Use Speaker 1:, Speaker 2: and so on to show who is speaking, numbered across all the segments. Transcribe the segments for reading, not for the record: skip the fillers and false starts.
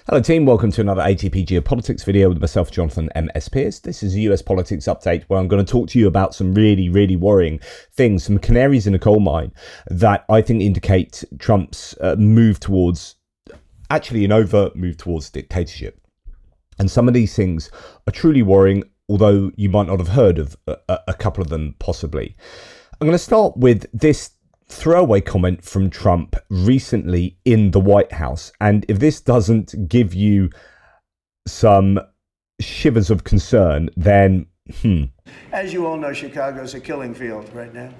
Speaker 1: Hello team, welcome to another ATP Geopolitics video with myself, Jonathan MS Pearce. This is a US politics update where I'm going to talk to you about some really worrying things, some canaries in a coal mine that I think indicate Trump's move towards, actually an overt move towards dictatorship. And some of these things are truly worrying, although you might not have heard of a couple of them possibly. I'm going to start with this throwaway comment from Trump recently in the White House. And if this doesn't give you some shivers of concern, then
Speaker 2: As you all know, Chicago's a killing field right now.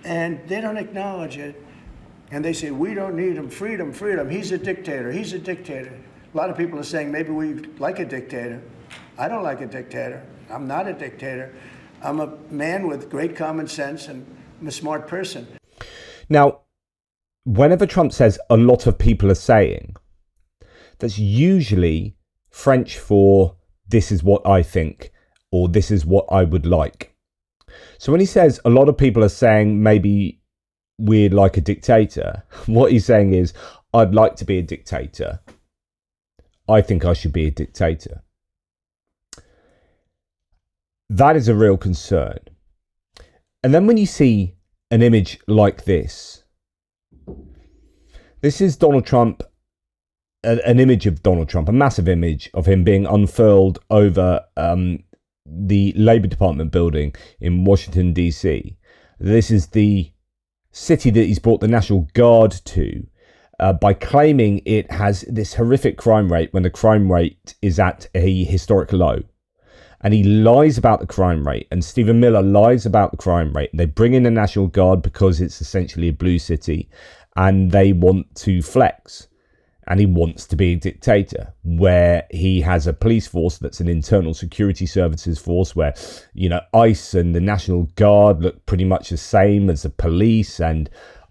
Speaker 2: And they don't acknowledge it. And they say, we don't need him. Freedom, freedom. He's a dictator. He's a dictator. A lot of people are saying maybe we like a dictator. I don't like a dictator. I'm not a dictator. I'm a man with great common sense and I'm a smart person.
Speaker 1: Now, whenever Trump says a lot of people are saying, that's usually French for this is what I think or this is what I would like. So when he says a lot of people are saying maybe we'd like a dictator, what he's saying is I'd like to be a dictator. I think I should be a dictator. That is a real concern. And then when you see an image like this is Donald Trump, an image of Donald Trump, a massive image of him being unfurled over the Labour Department building in Washington, D.C. This is the city that he's brought the National Guard to by claiming it has this horrific crime rate when the crime rate is at a historic low. And he lies about the crime rate, and Stephen Miller lies about the crime rate. They bring in the National Guard because it's essentially a blue city, and they want to flex. And he wants to be a dictator, where he has a police force that's an internal security services force, where, you know, ICE and the National Guard look pretty much the same as the police, and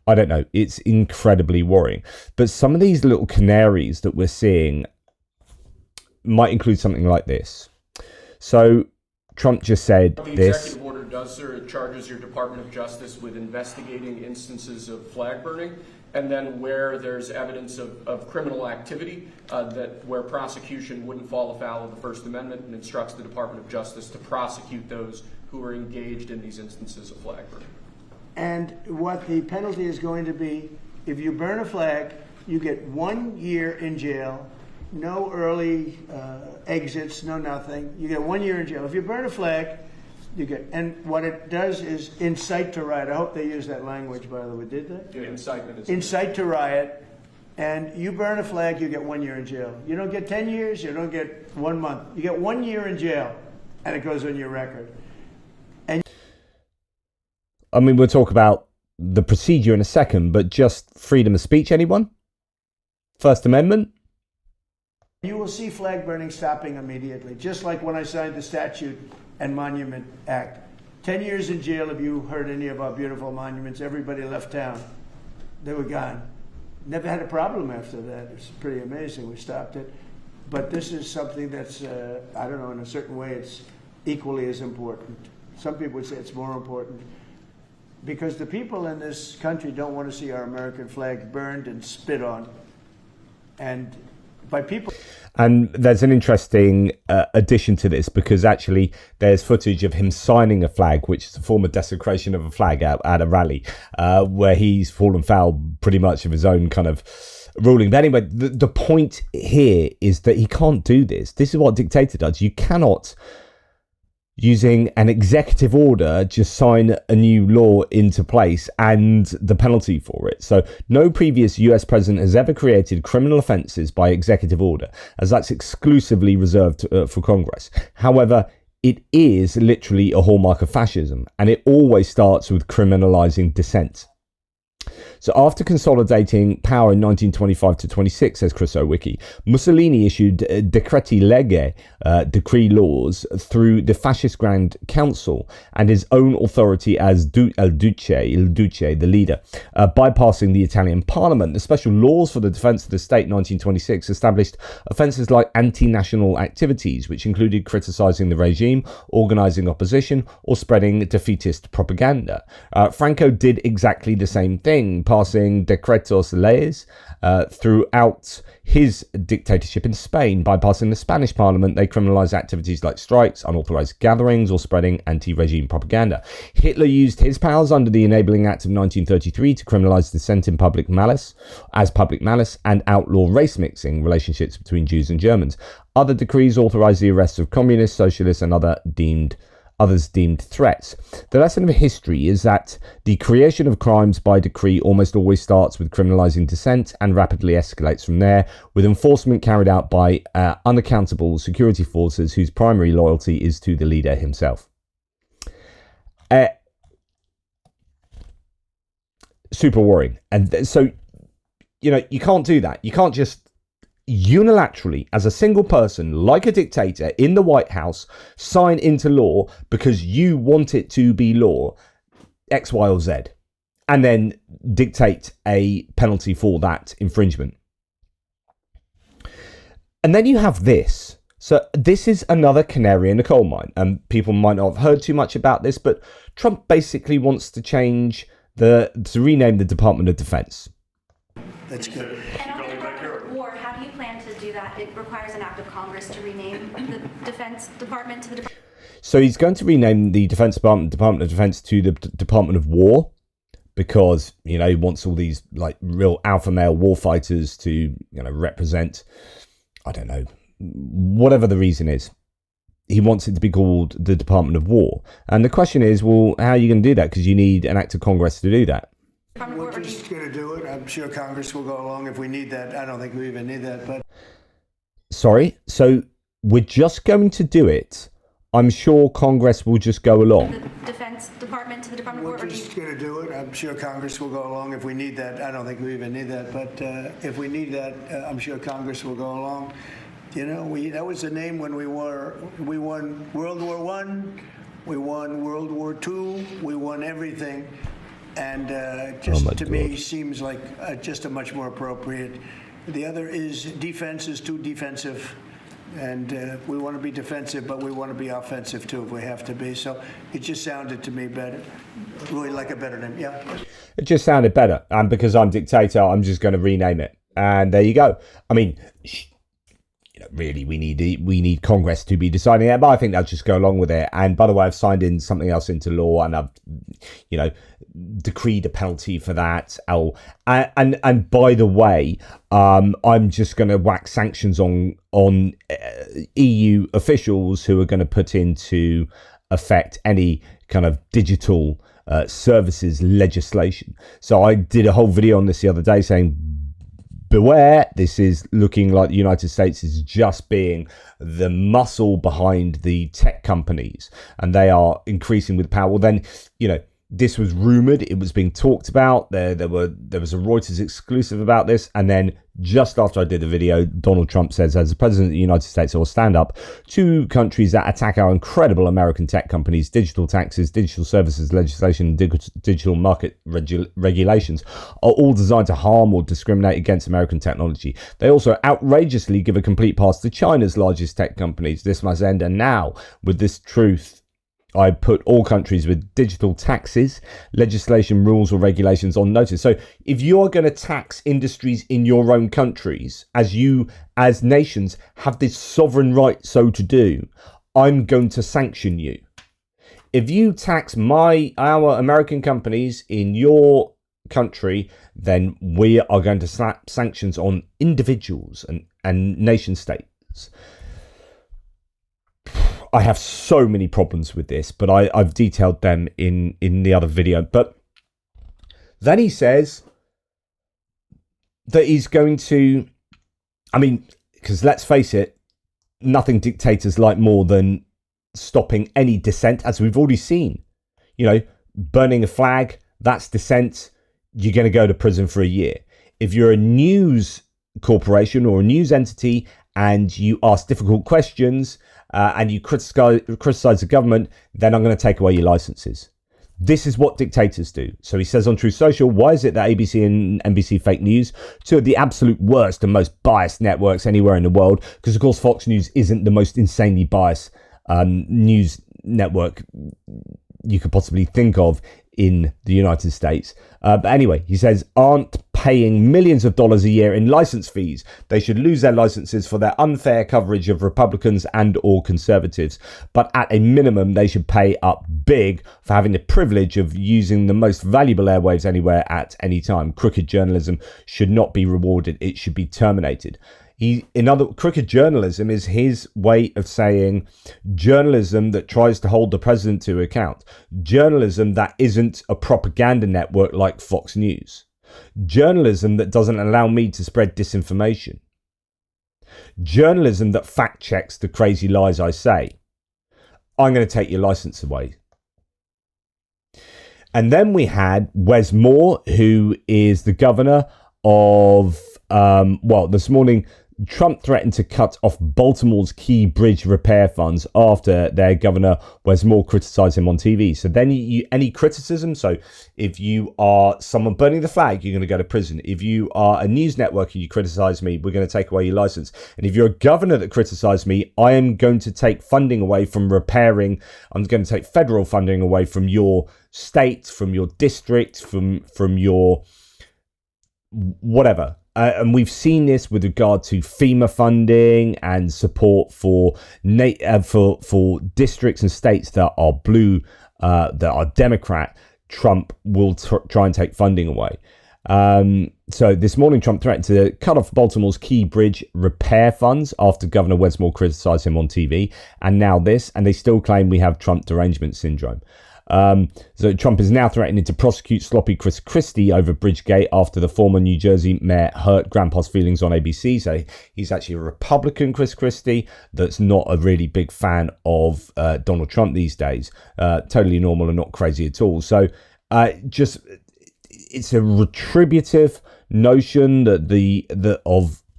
Speaker 1: I don't know, it's incredibly worrying. But some of these little canaries that we're seeing might include something like this. So Trump just said
Speaker 3: the
Speaker 1: this.
Speaker 3: Executive order does, sir, it charges your Department of Justice with investigating instances of flag burning, and then where there's evidence of criminal activity, where prosecution wouldn't fall afoul of the First Amendment, and instructs the Department of Justice to prosecute those who are engaged in these instances of flag burning.
Speaker 2: And what the penalty is going to be, if you burn a flag, you get 1 year in jail. No early exits, no nothing. You get 1 year in jail. If you burn a flag, you get, and what it does is incite to riot. I hope they use that language, by the way. Did they?
Speaker 3: Yeah, incitement is
Speaker 2: incite to riot. And you burn a flag, you get 1 year in jail. You don't get 10 years, you don't get 1 month. You get 1 year in jail, and it goes on your record. And
Speaker 1: I mean, we'll talk about the procedure in a second, but just freedom of speech, anyone? First Amendment?
Speaker 2: you will see flag burning stopping immediately, just like when I signed the Statute and Monument Act. 10 years in jail if you hurt any of our beautiful monuments. Everybody left town. They were gone. Never had a problem after that. It's pretty amazing. We stopped it. But this is something that's, I don't know, in a certain way, it's equally as important. Some people would say it's more important. Because the people in this country don't want to see our American flag burned and spit on. And by people...
Speaker 1: And there's an interesting addition to this, because actually there's footage of him signing a flag, which is a form of desecration of a flag at a rally, where he's fallen foul pretty much of his own kind of ruling. But anyway, the point here is that he can't do this. This is what a dictator does. You cannot, using an executive order, just sign a new law into place and the penalty for it. So no previous US president has ever created criminal offenses by executive order, as that's exclusively reserved for Congress. However, it is literally a hallmark of fascism, and it always starts with criminalizing dissent. So after consolidating power in 1925 to 26, says Chris Owicki, Mussolini issued decreti lege, decree laws, through the fascist Grand Council and his own authority as il Duce, the leader, bypassing the Italian Parliament. The special laws for the defense of the state, 1926, established offences like anti-national activities, which included criticising the regime, organising opposition, or spreading defeatist propaganda. Franco did exactly the same thing. Spain, passing decretos leyes throughout his dictatorship in Spain. By passing the Spanish parliament, they criminalized activities like strikes, unauthorized gatherings, or spreading anti-regime propaganda. Hitler used his powers under the Enabling Act of 1933 to criminalize dissent in public malice and outlaw race mixing relationships between Jews and Germans. Other decrees authorized the arrests of communists, socialists, and others deemed threats. The lesson of history is that the creation of crimes by decree almost always starts with criminalizing dissent and rapidly escalates from there, with enforcement carried out by unaccountable security forces whose primary loyalty is to the leader himself. Super worrying. And so, you can't do that. You can't just unilaterally, as a single person, like a dictator in the White House, sign into law because you want it to be law, X, Y, or Z, and then dictate a penalty for that infringement. And then you have this. So this is another canary in the coal mine. And people might not have heard too much about this, but Trump basically wants to to rename the Department of Defense.
Speaker 2: That's good.
Speaker 4: And on the Department of War, how do you plan to do that? It requires an act of Congress to rename the Defense Department to the...
Speaker 1: So he's going to rename the Department of Defense to the Department of War because, he wants all these like real alpha male war fighters to, represent, I don't know, whatever the reason is. He wants it to be called the Department of War. And the question is, well, how are you going to do that? Because you need an act of Congress to do that.
Speaker 2: We're just going to do it. I'm sure Congress will go along if we need that. I don't think we even need that, but...
Speaker 1: Sorry? So we're just going to do it. I'm sure Congress will just go along.
Speaker 4: The Defense Department to the Department of War?
Speaker 2: We're just going to do it. I'm sure Congress will go along if we need that. I don't think we even need that, but if we need that, I'm sure Congress will go along. That was the name when we won World War I, we won World War II, we won everything. And to me, seems like just a much more appropriate. The other is defense is too defensive. And we want to be defensive, but we want to be offensive, too, if we have to be. So it just sounded to me better. Really like a better name, yeah.
Speaker 1: It just sounded better. And because I'm dictator, I'm just going to rename it. And there you go. I mean... really, we need Congress to be deciding it, but I think they'll just go along with it. And by the way, I've signed in something else into law, and I've, decreed a penalty for that. And by the way, I'm just going to whack sanctions on EU officials who are going to put into effect any kind of digital services legislation. So I did a whole video on this the other day saying, beware, this is looking like the United States is just being the muscle behind the tech companies, and they are increasing with power. Well, then, this was rumored, it was being talked about. There was a Reuters exclusive about this, and then just after I did the video, Donald Trump says, as the president of the United States, I will stand up to countries that attack our incredible American tech companies. Digital taxes, digital services legislation, digital market regulations are all designed to harm or discriminate against American technology. They also outrageously give a complete pass to China's largest tech companies. This must end. And now, with this truth, I put all countries with digital taxes, legislation, rules, or regulations on notice. So if you're going to tax industries in your own countries, as nations have this sovereign right so to do, I'm going to sanction you. If you tax our American companies in your country, then we are going to slap sanctions on individuals and nation states. I have so many problems with this, but I've detailed them in the other video. But then he says that he's going to, because let's face it, nothing dictators like more than stopping any dissent, as we've already seen. Burning a flag, that's dissent. You're going to go to prison for a year. If you're a news corporation or a news entity and you ask difficult questions, and you criticize the government, then I'm going to take away your licenses. This is what dictators do. So he says on Truth Social, why is it that ABC and NBC fake news, two of the absolute worst and most biased networks anywhere in the world, because of course Fox News isn't the most insanely biased news network you could possibly think of, in the United States. But anyway, he says, aren't paying millions of dollars a year in license fees. They should lose their licenses for their unfair coverage of Republicans and or conservatives. But at a minimum, they should pay up big for having the privilege of using the most valuable airwaves anywhere at any time. Crooked journalism should not be rewarded. It should be terminated. Crooked journalism is his way of saying journalism that tries to hold the president to account. Journalism that isn't a propaganda network like Fox News. Journalism that doesn't allow me to spread disinformation. Journalism that fact checks the crazy lies I say. I'm going to take your license away. And then we had Wes Moore, who is the governor of, this morning, Trump threatened to cut off Baltimore's key bridge repair funds after their governor, Wes Moore, criticised him on TV. So then any criticism, so if you are someone burning the flag, you're going to go to prison. If you are a news network and you criticise me, we're going to take away your licence. And if you're a governor that criticised me, I am going to take funding away from repairing. I'm going to take federal funding away from your state, from your district, from your whatever. And we've seen this with regard to FEMA funding and support for districts and states that are blue, that are Democrat. Trump will try and take funding away. So this morning, Trump threatened to cut off Baltimore's key bridge repair funds after Governor Wes Moore criticised him on TV. And now this, and they still claim we have Trump derangement syndrome. So Trump is now threatening to prosecute sloppy Chris Christie over Bridgegate after the former New Jersey mayor hurt grandpa's feelings on ABC. So he's actually a Republican, Chris Christie, that's not a really big fan of Donald Trump these days. Totally normal and not crazy at all. So it's a retributive notion that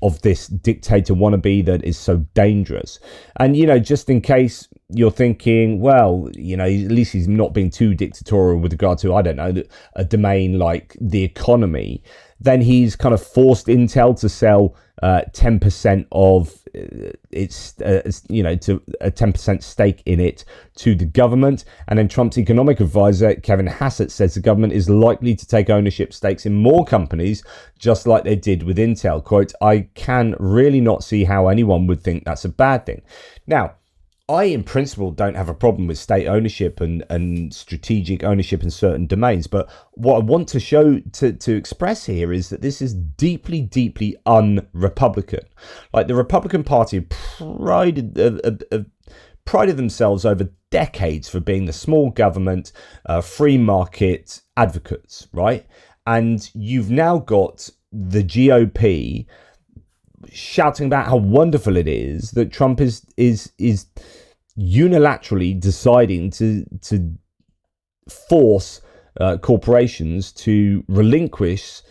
Speaker 1: of this dictator wannabe that is so dangerous. And, just in case you're thinking, well, at least he's not being too dictatorial with regard to, I don't know, a domain like the economy, then he's kind of forced Intel to sell 10% of its, to a 10% stake in it to the government. And then Trump's economic advisor, Kevin Hassett, says the government is likely to take ownership stakes in more companies, just like they did with Intel. Quote, I can really not see how anyone would think that's a bad thing. Now, I, in principle, don't have a problem with state ownership and strategic ownership in certain domains. But what I want to show, to express here, is that this is deeply, deeply un-Republican. Like, the Republican Party prided themselves over decades for being the small government, free market advocates, right? And you've now got the GOP shouting about how wonderful it is that Trump is unilaterally deciding to force corporations to relinquish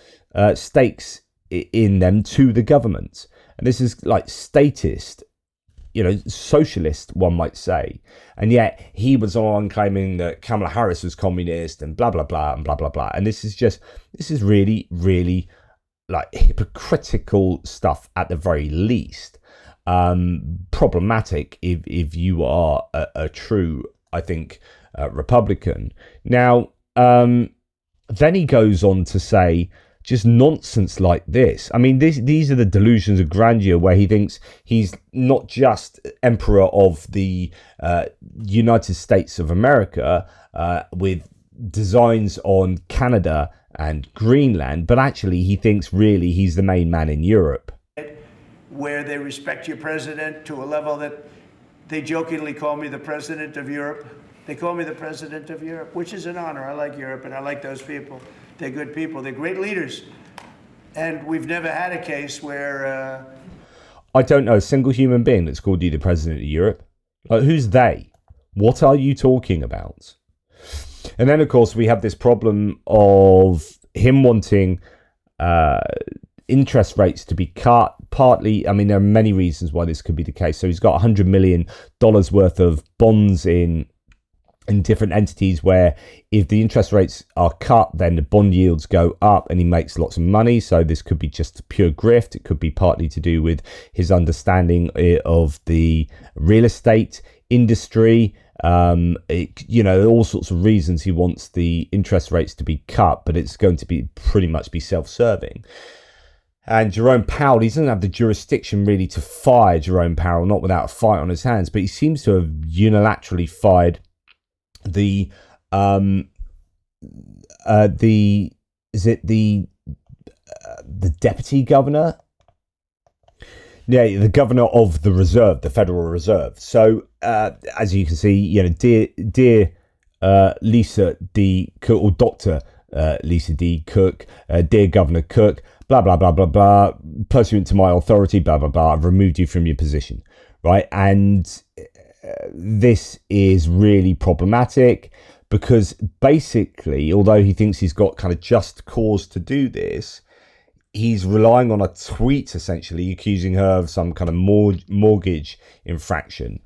Speaker 1: stakes in them to the government. And this is like statist, socialist, one might say. And yet he was on claiming that Kamala Harris was communist and blah, blah, blah, and blah, blah, blah. And this is really, really like hypocritical stuff at the very least. Problematic if you are a true, I think, Republican. Now, then he goes on to say just nonsense like this. I mean, these are the delusions of grandeur, where he thinks he's not just emperor of the United States of America with designs on Canada and Greenland, but actually he thinks really he's the main man in Europe.
Speaker 2: Where they respect your president to a level that they jokingly call me the president of Europe. They call me the president of Europe, which is an honor. I like Europe and I like those people. They're good people. They're great leaders. And we've never had a case where...
Speaker 1: I don't know a single human being that's called you the president of Europe. Like, who's they? What are you talking about? And then, of course, we have this problem of him wanting interest rates to be cut. Partly, I mean, there are many reasons why this could be the case. So he's got $100 million worth of bonds in different entities where if the interest rates are cut, then the bond yields go up and he makes lots of money. So this could be just pure grift. It could be partly to do with his understanding of the real estate industry. All sorts of reasons he wants the interest rates to be cut, but it's going to be pretty much be self-serving. And Jerome Powell, he doesn't have the jurisdiction really to fire Jerome Powell, not without a fight on his hands, but he seems to have unilaterally fired the deputy governor? Yeah, the governor of the Reserve, the Federal Reserve. So, as you can see, dear Lisa D. Cook, or Dr. Lisa D. Cook, dear Governor Cook, blah, blah, blah, blah, blah, pursuant to my authority, blah, blah, blah, I've removed you from your position, right? And this is really problematic because basically, although he thinks he's got kind of just cause to do this, he's relying on a tweet, essentially, accusing her of some kind of mortgage infraction.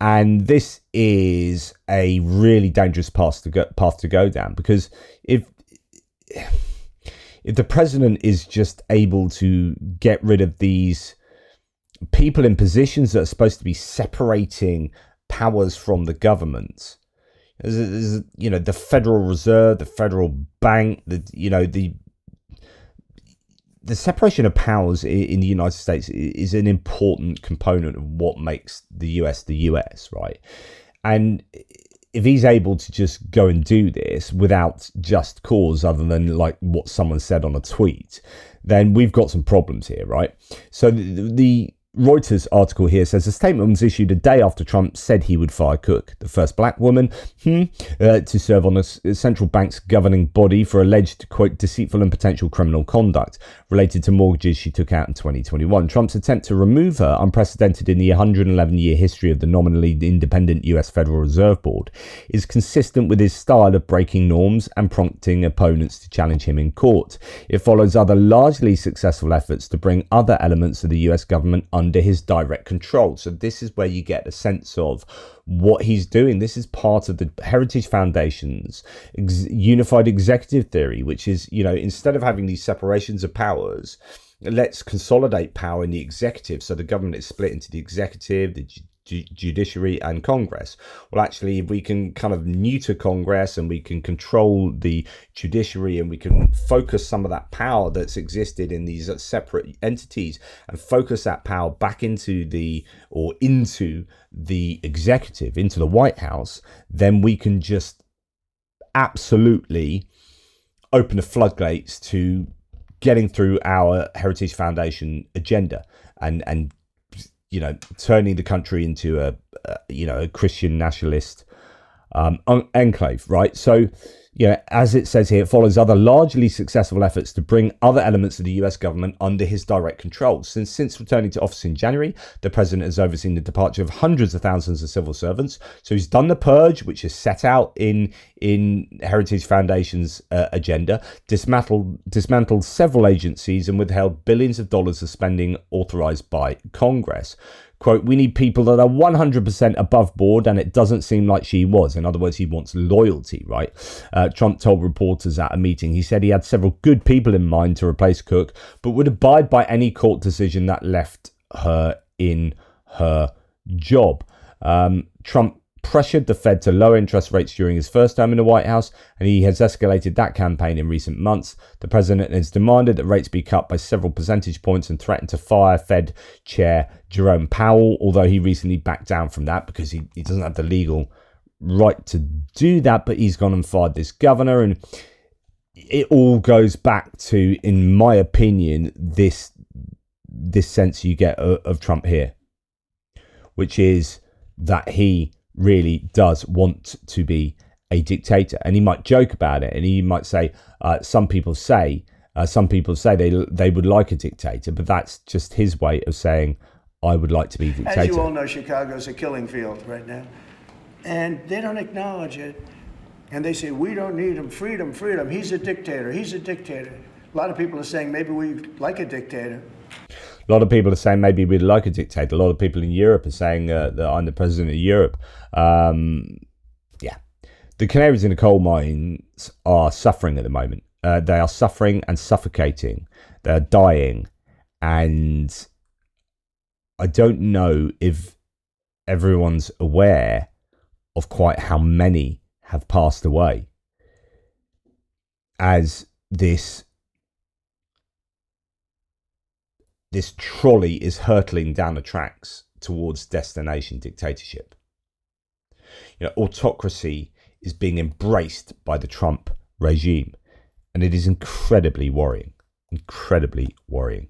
Speaker 1: And this is a really dangerous path to go down, because if the president is just able to get rid of these people in positions that are supposed to be separating powers from the government, the Federal Reserve, the Federal Bank, the separation of powers in the United States is an important component of what makes the US, right? And if he's able to just go and do this without just cause, other than like what someone said on a tweet, then we've got some problems here, right? So the Reuters article here says a statement was issued a day after Trump said he would fire Cook, the first black woman to serve on a central bank's governing body for alleged, quote, deceitful and potential criminal conduct related to mortgages she took out in 2021. Trump's attempt to remove her, unprecedented in the 111-year history of the nominally independent US Federal Reserve Board, is consistent with his style of breaking norms and prompting opponents to challenge him in court. It follows other largely successful efforts to bring other elements of the US government under his direct control. So this is where you get a sense of what he's doing. This is part of the Heritage Foundation's unified executive theory, which is, instead of having these separations of powers, let's consolidate power in the executive. So the government is split into the executive, the judiciary and Congress. Well, actually, if we can kind of neuter Congress and we can control the judiciary and we can focus some of that power that's existed in these separate entities and focus that power back into the executive, into the White House, then we can just absolutely open the floodgates to getting through our Heritage Foundation agenda and turning the country into a Christian nationalist enclave, right? So, as it says here, it follows other largely successful efforts to bring other elements of the US government under his direct control. Since returning to office in January, the president has overseen the departure of hundreds of thousands of civil servants. So he's done the purge, which is set out in Heritage Foundation's agenda, dismantled several agencies and withheld billions of dollars of spending authorized by Congress. Quote, we need people that are 100% above board, and it doesn't seem like she was. In other words, he wants loyalty, right? Trump told reporters at a meeting, he said he had several good people in mind to replace Cook, but would abide by any court decision that left her in her job. Trump pressured the Fed to lower interest rates during his first term in the White House, and he has escalated that campaign in recent months. The president has demanded that rates be cut by several percentage points and threatened to fire Fed Chair Jerome Powell, although he recently backed down from that because he doesn't have the legal right to do that, but he's gone and fired this governor. And it all goes back to, in my opinion, this sense you get of Trump here, which is that he really does want to be a dictator. And he might joke about it, and he might say, some people say they would like a dictator, but that's just his way of saying, I would like to be a dictator.
Speaker 2: As you all know, Chicago's a killing field right now, and they don't acknowledge it. And they say, we don't need him, freedom, freedom. He's a dictator, he's a dictator. A lot of people are saying maybe we like a dictator.
Speaker 1: A lot of people are saying maybe we'd like a dictator. A lot of people in Europe are saying that I'm the president of Europe. The canaries in the coal mines are suffering at the moment. They are suffering and suffocating. They're dying. And I don't know if everyone's aware of quite how many have passed away as this trolley is hurtling down the tracks towards destination dictatorship. Autocracy is being embraced by the Trump regime, and it is incredibly worrying. Incredibly worrying.